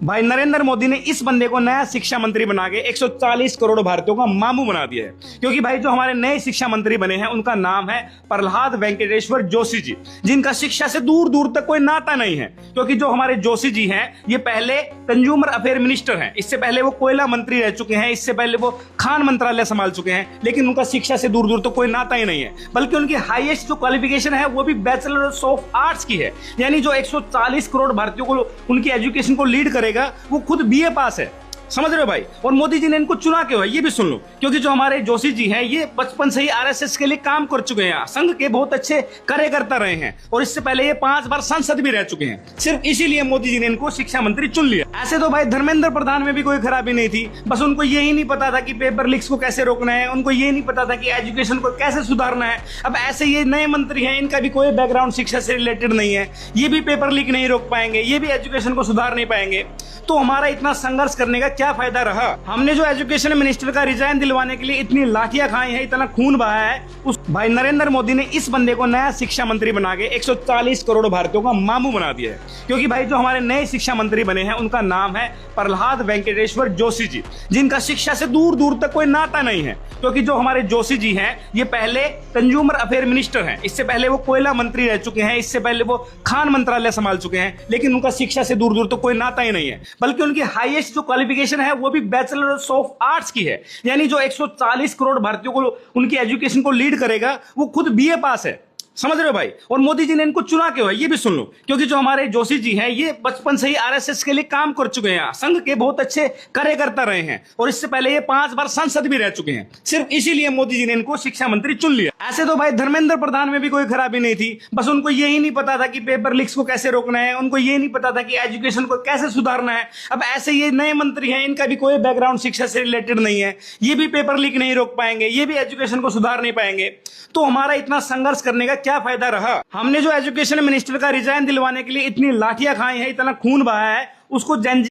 भाई नरेंद्र मोदी ने इस बंदे को नया शिक्षा मंत्री बना के 140 करोड़ भारतीयों का मामू बना दिया है। क्योंकि भाई जो हमारे नए शिक्षा मंत्री बने हैं उनका नाम है प्रहलाद वेंकटेश्वर जोशी जी, जिनका शिक्षा से दूर दूर तक कोई नाता नहीं है। क्योंकि जो हमारे जोशी जी हैं ये पहले कंज्यूमर अफेयर मिनिस्टर हैं, इससे पहले वो कोयला मंत्री रह चुके हैं, इससे पहले वो खान मंत्रालय संभाल चुके हैं, लेकिन उनका शिक्षा से दूर दूर तक कोई नाता ही नहीं है। बल्कि उनकी हाईएस्ट जो क्वालिफिकेशन है वो भी बैचलर ऑफ आर्ट्स की है। यानी जो 140 करोड़ भारतीयों को उनकी एजुकेशन को लीड करेगा वो खुद बीए पास है। समझ रहे हो भाई? और मोदी जी ने इनको चुना क्यों है ये भी सुन लो। क्योंकि जो हमारे जोशी जी हैं ये बचपन से ही आरएसएस के लिए काम कर चुके हैं, संघ के बहुत अच्छे कार्यकर्ता रहे हैं और इससे पहले ये 5 बार सांसद भी रह चुके हैं। सिर्फ इसीलिए मोदी जी ने इनको शिक्षा मंत्री चुन लिया। ऐसे तो भाई धर्मेंद्र प्रधान में भी कोई खराबी नहीं थी, बस उनको यही नहीं पता था कि पेपर लीक्स को कैसे रोकना है, उनको यही नहीं पता था कि एजुकेशन को कैसे सुधारना है। अब ऐसे ये नए मंत्री हैं, इनका भी कोई बैकग्राउंड शिक्षा से रिलेटेड नहीं है, ये भी पेपर लीक नहीं रोक पाएंगे, ये भी एजुकेशन को सुधार नहीं पाएंगे। तो हमारा इतना संघर्ष करने का क्या फायदा रहा? हमने जो एजुकेशन मिनिस्टर का रिजाइन दिलवाने के लिए इतनी लाठियां खाई हैं, इतना खून बहाया है, उस भाई नरेंद्र मोदी ने इस बंदे को नया शिक्षा मंत्री बना के 140 करोड़ भारतीयों का मामू बना दिया है। क्योंकि भाई जो हमारे नए शिक्षा मंत्री बने हैं उनका नाम है प्रहलाद वेंकटेश्वर जोशी जी, जिनका शिक्षा से दूर दूर तक कोई नाता नहीं है। क्योंकि जो हमारे जोशी जी हैं ये पहले कंज्यूमर अफेयर मिनिस्टर हैं, इससे पहले वो कोयला मंत्री रह चुके हैं, इससे पहले वो खान मंत्रालय संभाल चुके हैं, लेकिन उनका शिक्षा से दूर दूर तक कोई नाता ही नहीं है। बल्कि उनकी हाईएस्ट जो क्वालिफिकेशन है वो भी बैचलर ऑफ आर्ट्स की है। यानी जो 140 करोड़ भारतीयों को उनकी एजुकेशन को लीड करेगा वो खुद बीए पास है। समझ रहे हो भाई? और मोदी जी ने इनको चुना क्यों है ये भी सुन लो। क्योंकि जो हमारे जोशी जी हैं ये बचपन से ही आरएसएस के लिए काम कर चुके हैं, संघ के बहुत अच्छे कार्यकर्ता रहे हैं और इससे पहले ये 5 बार सांसद भी रह चुके हैं। सिर्फ इसीलिए मोदी जी ने इनको शिक्षा मंत्री चुन लिया। ऐसे तो भाई धर्मेंद्र प्रधान में भी कोई खराबी नहीं थी, बस उनको यही नहीं पता था कि पेपर लीक्स को कैसे रोकना है, उनको यही नहीं पता था कि एजुकेशन को कैसे सुधारना है। अब ऐसे ये नए मंत्री हैं, इनका भी कोई बैकग्राउंड शिक्षा से रिलेटेड नहीं है, ये भी पेपर लीक नहीं रोक पाएंगे, ये भी एजुकेशन को सुधार नहीं पाएंगे। तो हमारा इतना संघर्ष करने का क्या फायदा रहा? हमने जो एजुकेशन मिनिस्टर का रिजाइन दिलवाने के लिए इतनी लाठियां खाई हैं, इतना खून बहाया है, उसको जन